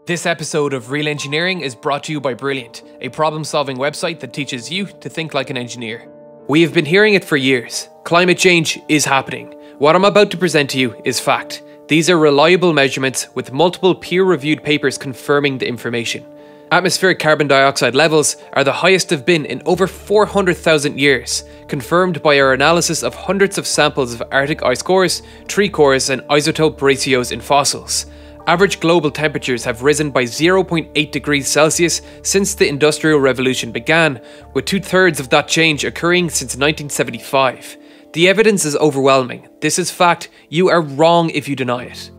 This episode of Real Engineering is brought to you by Brilliant, a problem-solving website that teaches you to think like an engineer. We have been hearing it for years. Climate change is happening. What I'm about to present to you is fact. These are reliable measurements with multiple peer-reviewed papers confirming the information. Atmospheric carbon dioxide levels are the highest they've been in over 400,000 years, confirmed by our analysis of hundreds of samples of Arctic ice cores, tree cores and isotope ratios in fossils. Average global temperatures have risen by 0.8 degrees Celsius since the Industrial Revolution began, with two-thirds of that change occurring since 1975. The evidence is overwhelming. This is fact. You are wrong if you deny it.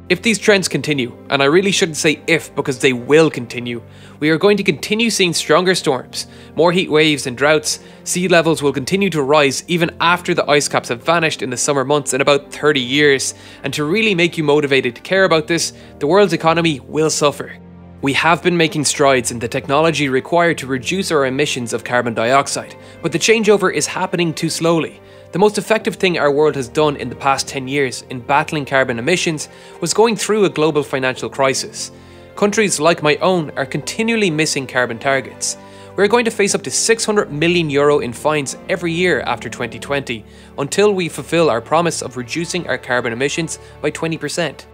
If these trends continue, and I really shouldn't say if because they will continue, we are going to continue seeing stronger storms, more heat waves and droughts. Sea levels will continue to rise even after the ice caps have vanished in the summer months in about 30 years. And to really make you motivated to care about this, the world's economy will suffer. We have been making strides in the technology required to reduce our emissions of carbon dioxide, but the changeover is happening too slowly. The most effective thing our world has done in the past 10 years in battling carbon emissions was going through a global financial crisis. Countries like my own are continually missing carbon targets. We're going to face up to €600 million in fines every year after 2020 until we fulfill our promise of reducing our carbon emissions by 20%.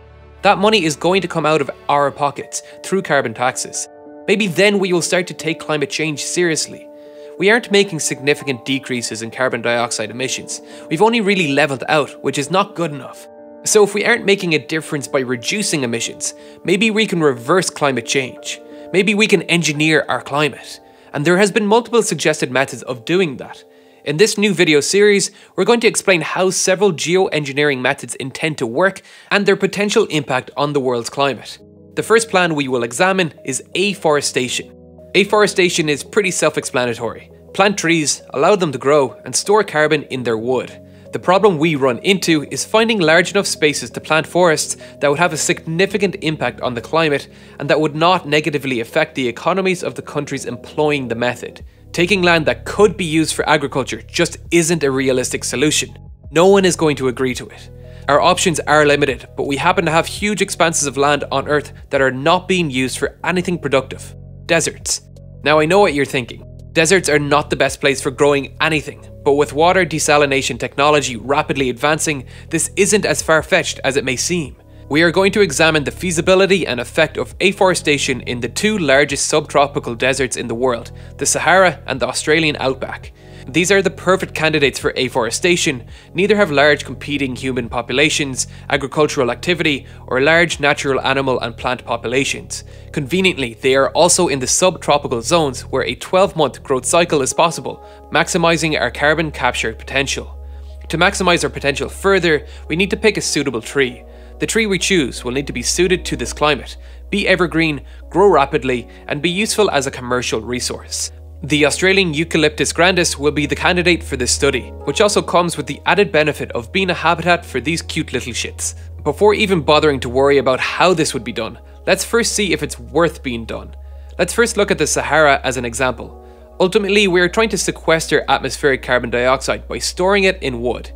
That money is going to come out of our pockets through carbon taxes. Maybe then we will start to take climate change seriously. We aren't making significant decreases in carbon dioxide emissions. We've only really leveled out, which is not good enough. So if we aren't making a difference by reducing emissions, maybe we can reverse climate change. Maybe we can engineer our climate. And there has been multiple suggested methods of doing that. In this new video series, we're going to explain how several geoengineering methods intend to work and their potential impact on the world's climate. The first plan we will examine is afforestation. Afforestation is pretty self-explanatory. Plant trees, allow them to grow, and store carbon in their wood. The problem we run into is finding large enough spaces to plant forests that would have a significant impact on the climate and that would not negatively affect the economies of the countries employing the method. Taking land that could be used for agriculture just isn't a realistic solution. No one is going to agree to it. Our options are limited, but we happen to have huge expanses of land on Earth that are not being used for anything productive. Deserts. Now I know what you're thinking. Deserts are not the best place for growing anything, but with water desalination technology rapidly advancing, this isn't as far-fetched as it may seem. We are going to examine the feasibility and effect of afforestation in the two largest subtropical deserts in the world, the Sahara and the Australian outback. These are the perfect candidates for afforestation. Neither have large competing human populations, agricultural activity, or large natural animal and plant populations. Conveniently, they are also in the subtropical zones where a 12-month growth cycle is possible, maximizing our carbon capture potential. To maximize our potential further, we need to pick a suitable tree. The tree we choose will need to be suited to this climate, be evergreen, grow rapidly, and be useful as a commercial resource. The Australian Eucalyptus grandis will be the candidate for this study, which also comes with the added benefit of being a habitat for these cute little shits. Before even bothering to worry about how this would be done, let's first see if it's worth being done. Let's first look at the Sahara as an example. Ultimately, we are trying to sequester atmospheric carbon dioxide by storing it in wood.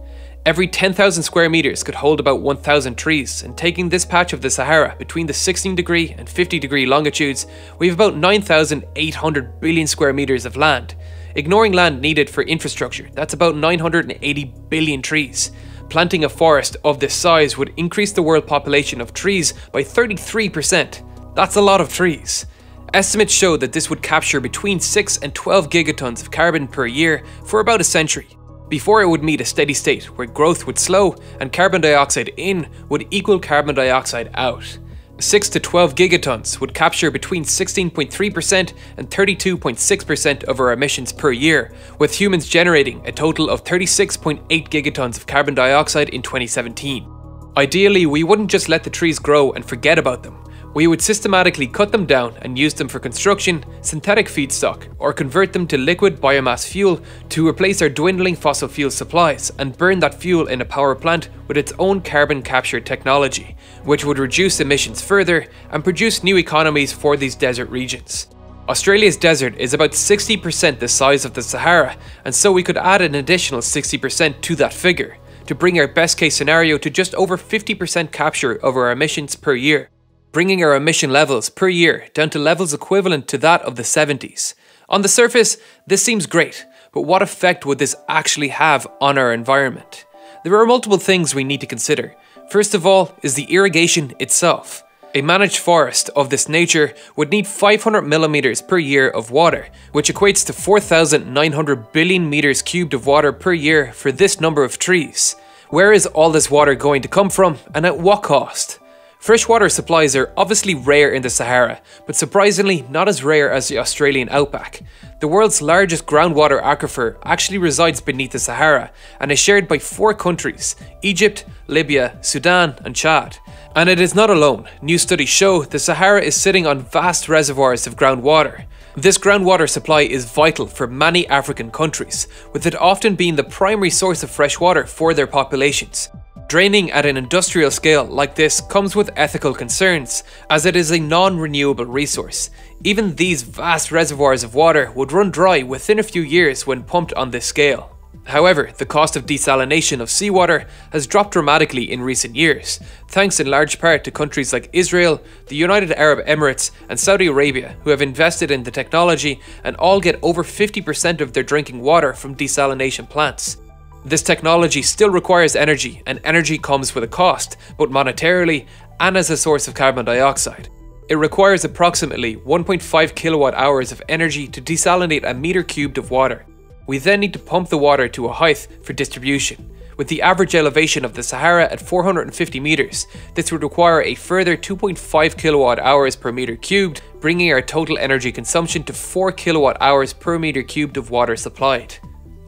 Every 10,000 square meters could hold about 1,000 trees, and taking this patch of the Sahara between the 16 degree and 50 degree longitudes, we have about 9,800 billion square meters of land. Ignoring land needed for infrastructure, that's about 980 billion trees. Planting a forest of this size would increase the world population of trees by 33%. That's a lot of trees. Estimates show that this would capture between 6 and 12 gigatons of carbon per year for about a century, before it would meet a steady state where growth would slow and carbon dioxide in would equal carbon dioxide out. 6 to 12 gigatons would capture between 16.3% and 32.6% of our emissions per year, with humans generating a total of 36.8 gigatons of carbon dioxide in 2017. Ideally, we wouldn't just let the trees grow and forget about them. We would systematically cut them down and use them for construction, synthetic feedstock, or convert them to liquid biomass fuel to replace our dwindling fossil fuel supplies and burn that fuel in a power plant with its own carbon capture technology, which would reduce emissions further and produce new economies for these desert regions. Australia's desert is about 60% the size of the Sahara, and so we could add an additional 60% to that figure to bring our best case scenario to just over 50% capture of our emissions per year. bringing our emission levels per year down to levels equivalent to that of the 70s. On the surface, this seems great, but what effect would this actually have on our environment? There are multiple things we need to consider. First of all is the irrigation itself. A managed forest of this nature would need 500 millimeters per year of water, which equates to 4,900 billion meters cubed of water per year for this number of trees. Where is all this water going to come from, and at what cost? Freshwater supplies are obviously rare in the Sahara, but surprisingly not as rare as the Australian outback. The world's largest groundwater aquifer actually resides beneath the Sahara and is shared by 4 countries: Egypt, Libya, Sudan and Chad. And it is not alone. New studies show the Sahara is sitting on vast reservoirs of groundwater. This groundwater supply is vital for many African countries, with it often being the primary source of fresh water for their populations. Draining at an industrial scale like this comes with ethical concerns, as it is a non-renewable resource. Even these vast reservoirs of water would run dry within a few years when pumped on this scale. However, the cost of desalination of seawater has dropped dramatically in recent years, thanks in large part to countries like Israel, the United Arab Emirates and Saudi Arabia, who have invested in the technology and all get over 50% of their drinking water from desalination plants. This technology still requires energy, and energy comes with a cost, both monetarily and as a source of carbon dioxide. It requires approximately 1.5 kilowatt hours of energy to desalinate a meter cubed of water. We then need to pump the water to a height for distribution. With the average elevation of the Sahara at 450 meters, this would require a further 2.5 kilowatt hours per meter cubed, bringing our total energy consumption to 4 kilowatt hours per meter cubed of water supplied.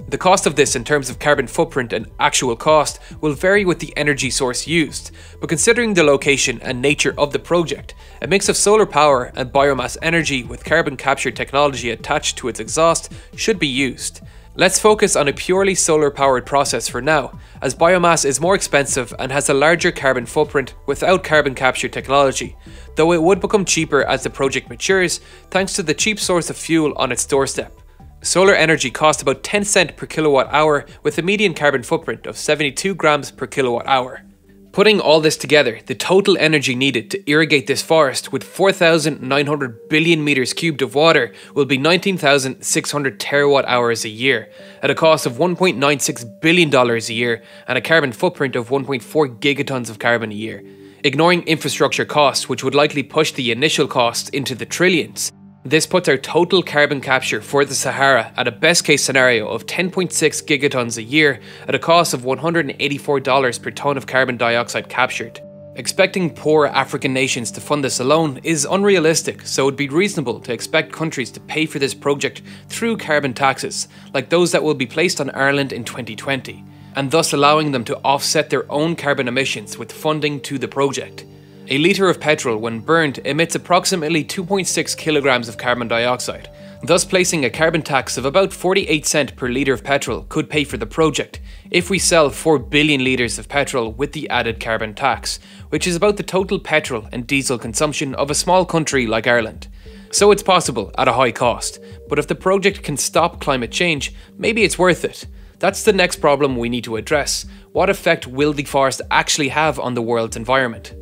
The cost of this in terms of carbon footprint and actual cost will vary with the energy source used, but considering the location and nature of the project, a mix of solar power and biomass energy with carbon capture technology attached to its exhaust should be used. Let's focus on a purely solar powered process for now, as biomass is more expensive and has a larger carbon footprint without carbon capture technology, though it would become cheaper as the project matures thanks to the cheap source of fuel on its doorstep. Solar energy costs about 10 cents per kilowatt hour with a median carbon footprint of 72 grams per kilowatt hour. Putting all this together, the total energy needed to irrigate this forest with 4,900 billion meters cubed of water will be 19,600 terawatt hours a year, at a cost of $1.96 billion a year and a carbon footprint of 1.4 gigatons of carbon a year. Ignoring infrastructure costs, which would likely push the initial cost into the trillions, this puts our total carbon capture for the Sahara at a best case scenario of 10.6 gigatons a year at a cost of $184 per ton of carbon dioxide captured. Expecting poor African nations to fund this alone is unrealistic, so it would be reasonable to expect countries to pay for this project through carbon taxes, like those that will be placed on Ireland in 2020, and thus allowing them to offset their own carbon emissions with funding to the project. A litre of petrol, when burned, emits approximately 2.6 kilograms of carbon dioxide. Thus, placing a carbon tax of about 48 cents per litre of petrol could pay for the project, if we sell 4 billion litres of petrol with the added carbon tax, which is about the total petrol and diesel consumption of a small country like Ireland. So it's possible at a high cost, but if the project can stop climate change, maybe it's worth it. That's the next problem we need to address. What effect will the forest actually have on the world's environment?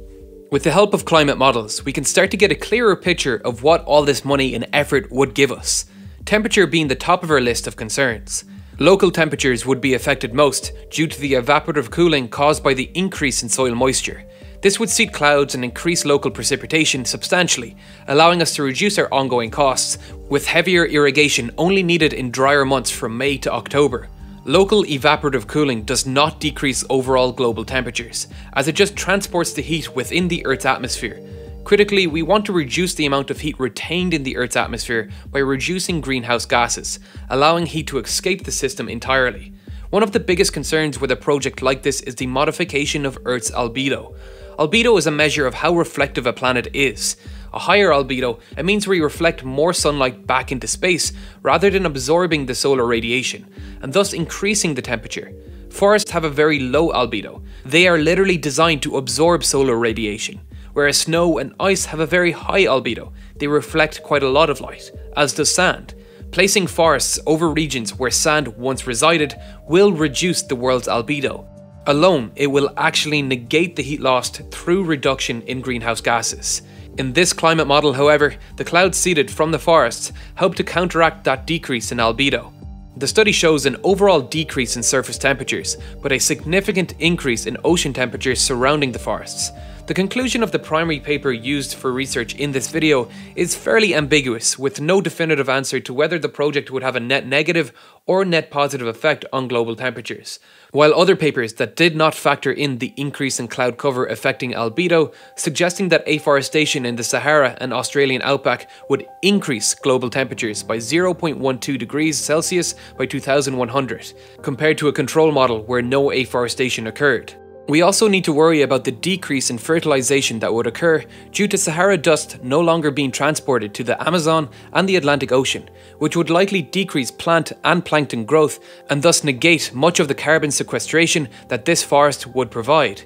With the help of climate models, we can start to get a clearer picture of what all this money and effort would give us. Temperature being the top of our list of concerns. Local temperatures would be affected most due to the evaporative cooling caused by the increase in soil moisture. This would seed clouds and increase local precipitation substantially, allowing us to reduce our ongoing costs, with heavier irrigation only needed in drier months from May to October. Local evaporative cooling does not decrease overall global temperatures, as it just transports the heat within the Earth's atmosphere. Critically, we want to reduce the amount of heat retained in the Earth's atmosphere by reducing greenhouse gases, allowing heat to escape the system entirely. One of the biggest concerns with a project like this is the modification of Earth's albedo. Albedo is a measure of how reflective a planet is. A higher albedo, it means we reflect more sunlight back into space rather than absorbing the solar radiation, and thus increasing the temperature. Forests have a very low albedo. They are literally designed to absorb solar radiation, whereas snow and ice have a very high albedo. They reflect quite a lot of light, as does sand. Placing forests over regions where sand once resided will reduce the world's albedo. Alone, it will actually negate the heat lost through reduction in greenhouse gases. In this climate model, however, the clouds seeded from the forests help to counteract that decrease in albedo. The study shows an overall decrease in surface temperatures, but a significant increase in ocean temperatures surrounding the forests. The conclusion of the primary paper used for research in this video is fairly ambiguous, with no definitive answer to whether the project would have a net negative or net positive effect on global temperatures, while other papers that did not factor in the increase in cloud cover affecting albedo, suggesting that afforestation in the Sahara and Australian outback would increase global temperatures by 0.12 degrees Celsius by 2100, compared to a control model where no afforestation occurred. We also need to worry about the decrease in fertilization that would occur due to Sahara dust no longer being transported to the Amazon and the Atlantic Ocean, which would likely decrease plant and plankton growth and thus negate much of the carbon sequestration that this forest would provide.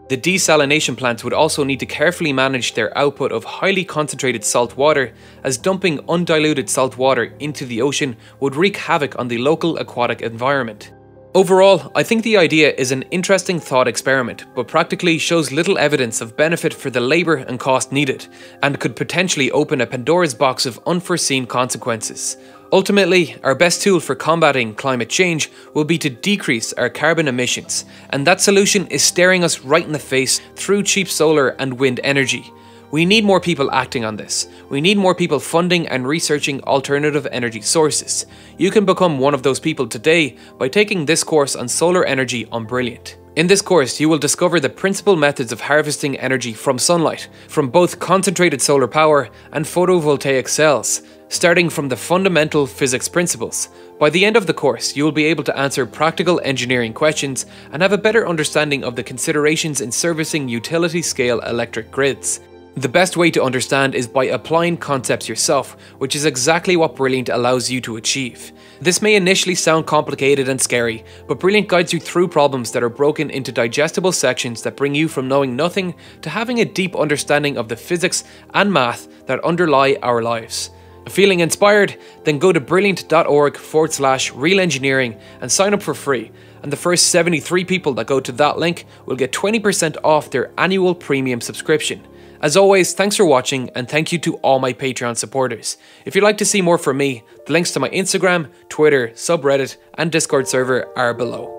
The desalination plants would also need to carefully manage their output of highly concentrated salt water, as dumping undiluted salt water into the ocean would wreak havoc on the local aquatic environment. Overall, I think the idea is an interesting thought experiment, but practically shows little evidence of benefit for the labour and cost needed, and could potentially open a Pandora's box of unforeseen consequences. Ultimately, our best tool for combating climate change will be to decrease our carbon emissions, and that solution is staring us right in the face through cheap solar and wind energy. We need more people acting on this. We need more people funding and researching alternative energy sources. You can become one of those people today by taking this course on solar energy on Brilliant. In this course, you will discover the principal methods of harvesting energy from sunlight, from both concentrated solar power and photovoltaic cells, starting from the fundamental physics principles. By the end of the course, you will be able to answer practical engineering questions and have a better understanding of the considerations in servicing utility-scale electric grids. The best way to understand is by applying concepts yourself, which is exactly what Brilliant allows you to achieve. This may initially sound complicated and scary, but Brilliant guides you through problems that are broken into digestible sections that bring you from knowing nothing to having a deep understanding of the physics and math that underlie our lives. Feeling inspired? Then go to brilliant.org/real-engineering and sign up for free. And the first 73 people that go to that link will get 20% off their annual premium subscription. As always, thanks for watching, and thank you to all my Patreon supporters. If you'd like to see more from me, the links to my Instagram, Twitter, subreddit and Discord server are below.